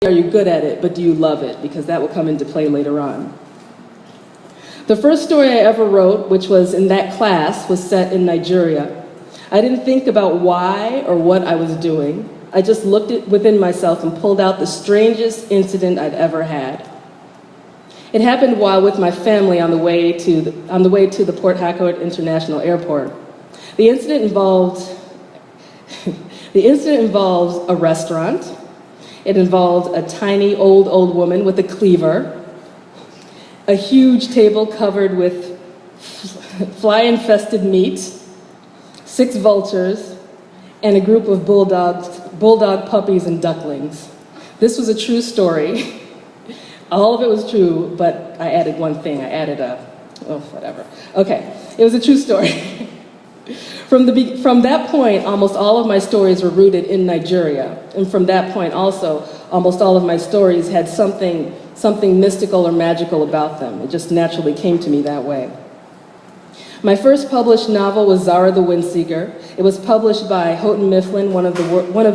are you good at it, but do you love it? Because that will come into play later on. The first story I ever wrote, which was in that class, was set in Nigeria. I didn't think about why or what I was doing. I just looked within myself and pulled out the strangest incident I'd ever had. It happened while with my family on the way to the Port Harcourt International Airport. The incident involves a restaurant. It involved a tiny old woman with a cleaver, a huge table covered with fly-infested meat, 6 vultures, and a group of bulldog puppies and ducklings. This was a true story. All of it was true, but I added one thing. I added whatever. Okay, it was a true story. From that point, almost all of my stories were rooted in Nigeria. And from that point also, almost all of my stories had something mystical or magical about them. It just naturally came to me that way. My first published novel was Zara the Windseeker. It was published by Houghton Mifflin, one of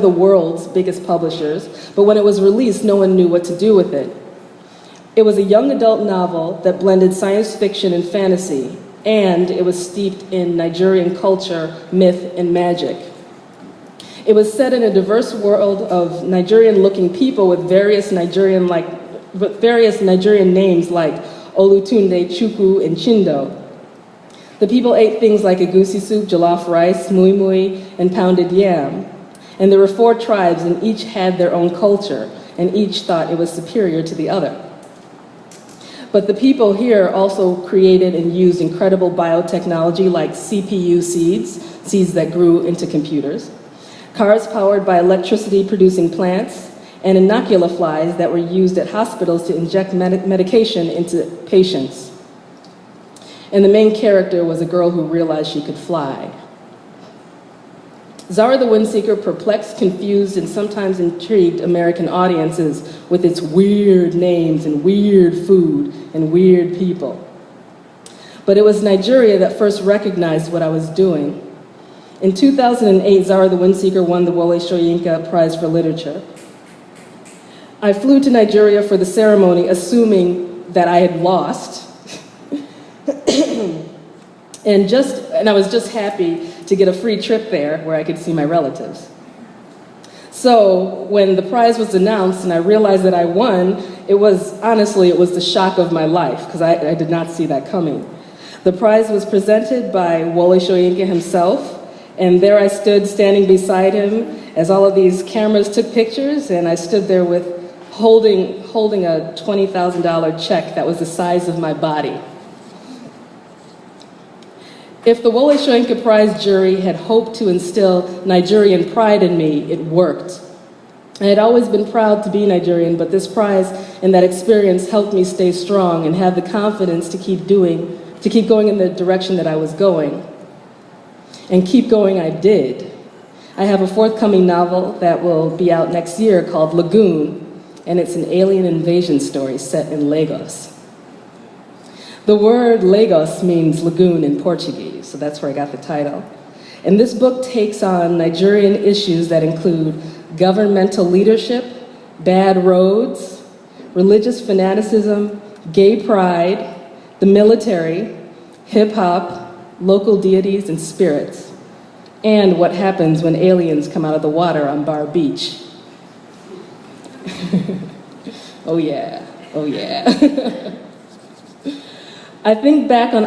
the world's biggest publishers, but when it was released, no one knew what to do with it. It was a young adult novel that blended science fiction and fantasy, and it was steeped in Nigerian culture, myth, and magic. It was set in a diverse world of Nigerian-looking people with various Nigerian names like Olutunde, Chukwu, and Chindo. The people ate things like egusi soup, jollof rice, mui mui, and pounded yam. And there were 4 tribes, and each had their own culture, and each thought it was superior to the other. But the people here also created and used incredible biotechnology like CPU seeds that grew into computers, cars powered by electricity-producing plants, and inocula flies that were used at hospitals to inject medication into patients. And the main character was a girl who realized she could fly. Zara the Windseeker perplexed, confused, and sometimes intrigued American audiences with its weird names and weird food and weird people. But it was Nigeria that first recognized what I was doing. In 2008, Zara the Windseeker won the Wole Soyinka Prize for Literature. I flew to Nigeria for the ceremony, assuming that I had lost. and I was just happy to get a free trip there where I could see my relatives. So when the prize was announced and I realized that I won, it was the shock of my life, because I did not see that coming. The prize was presented by Wole Soyinka himself, and there I stood standing beside him as all of these cameras took pictures, and I stood there holding a $20,000 check that was the size of my body. If the Wole Soyinka Prize jury had hoped to instill Nigerian pride in me, it worked. I had always been proud to be Nigerian, but this prize and that experience helped me stay strong and have the confidence to keep going in the direction that I was going. And keep going I did. I have a forthcoming novel that will be out next year called Lagoon, and it's an alien invasion story set in Lagos. The word Lagos means lagoon in Portuguese, so that's where I got the title. And this book takes on Nigerian issues that include governmental leadership, bad roads, religious fanaticism, gay pride, the military, hip-hop, local deities and spirits, and what happens when aliens come out of the water on Bar Beach. Oh yeah, oh yeah. I think back on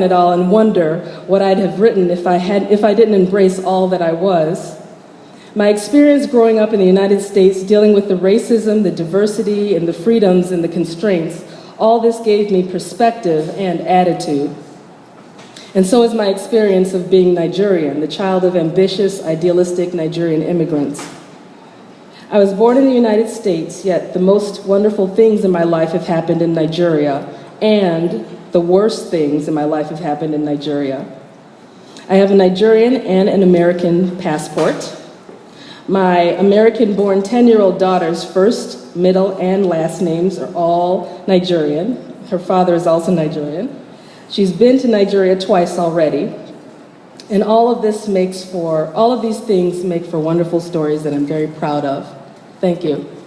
it all and wonder what I'd have written if I didn't embrace all that I was. My experience growing up in the United States, dealing with the racism, the diversity, and the freedoms and the constraints, all this gave me perspective and attitude. And so is my experience of being Nigerian, the child of ambitious, idealistic Nigerian immigrants. I was born in the United States, yet the most wonderful things in my life have happened in Nigeria, and the worst things in my life have happened in Nigeria. I have a Nigerian and an American passport. My American-born 10-year-old daughter's first, middle, and last names are all Nigerian. Her father is also Nigerian. She's been to Nigeria twice already. And all of these things make for wonderful stories that I'm very proud of. Thank you.